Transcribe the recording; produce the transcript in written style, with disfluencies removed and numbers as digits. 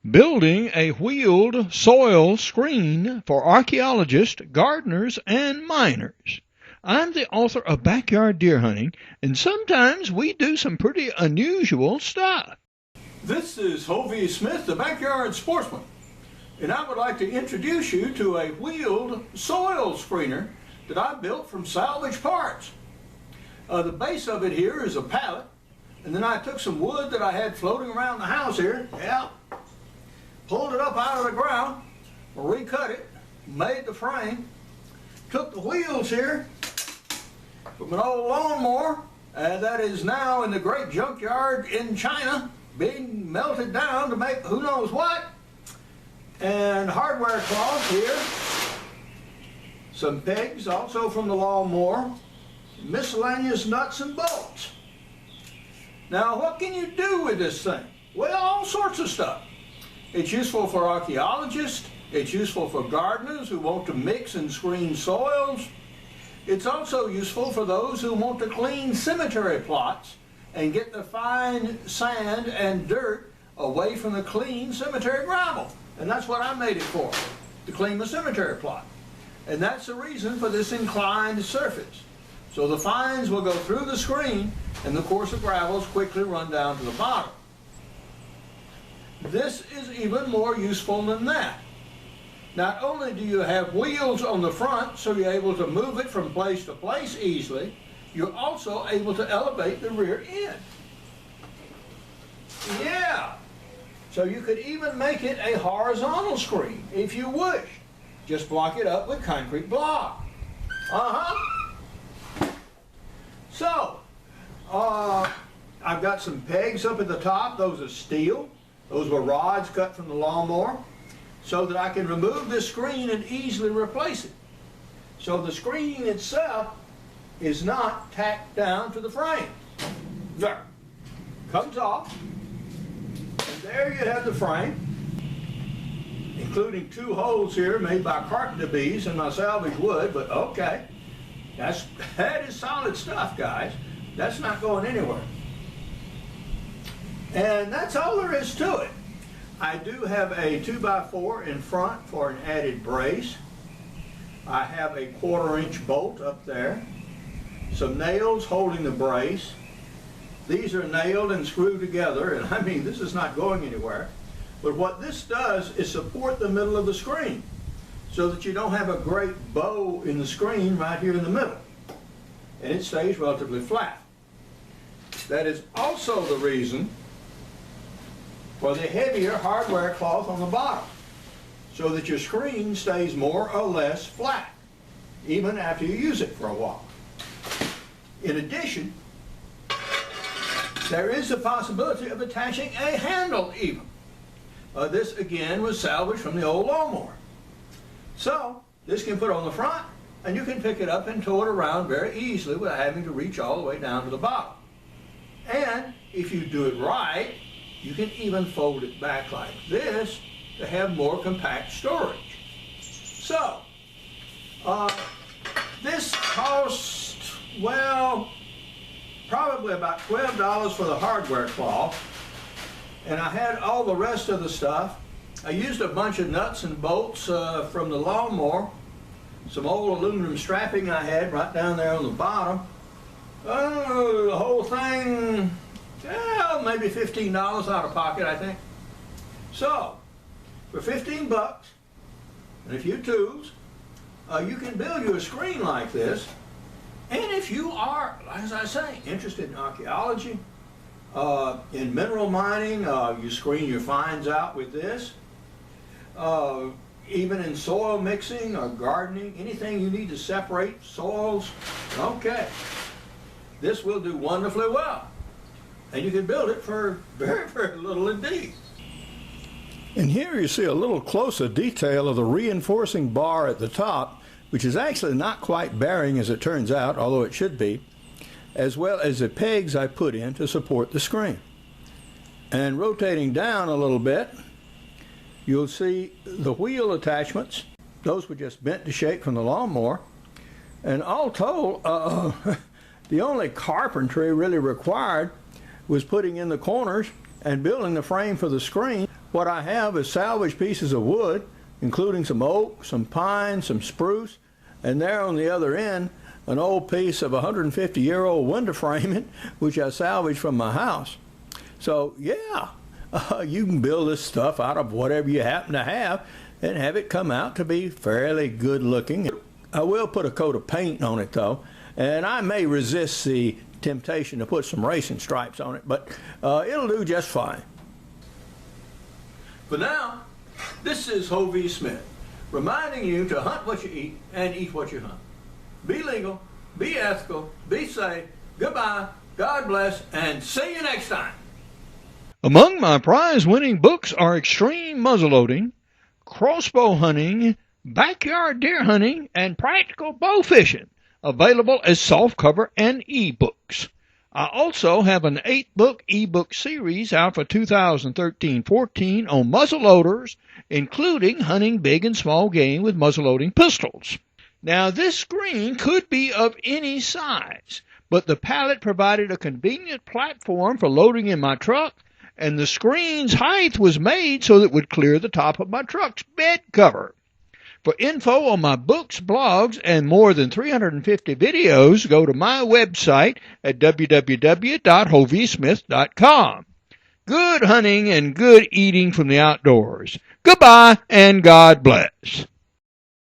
Building a wheeled soil screen for archaeologists, gardeners, and miners. I'm the author of Backyard Deer Hunting, and sometimes we do some pretty unusual stuff. This is Hovey Smith, the Backyard Sportsman, and I would like to introduce you to a wheeled soil screener that I built from salvage parts. The base of it here is a pallet, and then I took some wood that I had floating around the house here, pulled it up out of the ground, recut it, made the frame, took the wheels here from an old lawnmower that is now in the great junkyard in China being melted down to make who knows what, and hardware cloth here, some pegs also from the lawnmower, miscellaneous nuts and bolts. Now what can you do with this thing? Well, all sorts of stuff. It's useful for archaeologists, it's useful for gardeners who want to mix and screen soils. It's also useful for those who want to clean cemetery plots and get the fine sand and dirt away from the clean cemetery gravel. And that's what I made it for, to clean the cemetery plot. And that's the reason for this inclined surface. So the fines will go through the screen and the coarser gravels quickly run down to the bottom. This is even more useful than that. Not only do you have wheels on the front so you're able to move it from place to place easily, you're also able to elevate the rear end. Yeah, so you could even make it a horizontal screen if you wish. Just block it up with concrete block. So, I've got some pegs up at the top. Those are steel. Those were rods cut from the lawnmower so that I can remove this screen and easily replace it. So the screen itself is not tacked down to the frame. There. Comes off. And there you have the frame, including two holes here made by carpenter bees in my salvage wood, but okay. That is solid stuff, guys. That's not going anywhere. And that's all there is to it. I do have a 2x4 in front for an added brace. I have a 1/4-inch bolt up there. Some nails holding the brace. These are nailed and screwed together, and I mean, this is not going anywhere. But what this does is support the middle of the screen so that you don't have a great bow in the screen right here in the middle. And it stays relatively flat. That is also the reason for the heavier hardware cloth on the bottom, so that your screen stays more or less flat, even after you use it for a while. In addition, there is the possibility of attaching a handle even. This again was salvaged from the old lawnmower. So this can put on the front, and you can pick it up and tow it around very easily without having to reach all the way down to the bottom. And if you do it right, you can even fold it back like this to have more compact storage. So, this cost, well, probably about $12 for the hardware cloth. And I had all the rest of the stuff. I used a bunch of nuts and bolts from the lawnmower, some old aluminum strapping I had right down there on the bottom. The whole thing, maybe $15 out of pocket, I think. So, for 15 bucks and a few tools, you can build you a screen like this. And if you are, as I say, interested in archaeology, in mineral mining, you screen your finds out with this. Even in soil mixing or gardening, anything you need to separate soils, okay. This will do wonderfully well. And you can build it for very, very little indeed. And here you see a little closer detail of the reinforcing bar at the top, which is actually not quite bearing as it turns out, although it should be, as well as the pegs I put in to support the screen. And rotating down a little bit, you'll see the wheel attachments. Those were just bent to shape from the lawnmower. And all told, the only carpentry really required was putting in the corners and building the frame for the screen. what I have is salvaged pieces of wood, including some oak, some pine, some spruce, and there on the other end, an old piece of 150-year-old window framing, which I salvaged from my house. So, yeah, you can build this stuff out of whatever you happen to have and have it come out to be fairly good looking. I will put a coat of paint on it, though, and I may resist the temptation to put some racing stripes on it, but it'll do just fine. For now, this is Hovey Smith, reminding you to hunt what you eat and eat what you hunt. Be legal, be ethical, be safe. Goodbye, God bless, and see you next time. Among my prize-winning books are Extreme Muzzleloading, Crossbow Hunting, Backyard Deer Hunting, and Practical Bow Fishing, available as softcover and ebooks. I also have an 8-book ebook series out for 2013-14 on muzzleloaders, including hunting big and small game with muzzleloading pistols. Now, this screen could be of any size, but the pallet provided a convenient platform for loading in my truck, and the screen's height was made so that it would clear the top of my truck's bed cover. For info on my books, blogs, and more than 350 videos, go to my website at www.hoveysmith.com. Good hunting and good eating from the outdoors. Goodbye and God bless.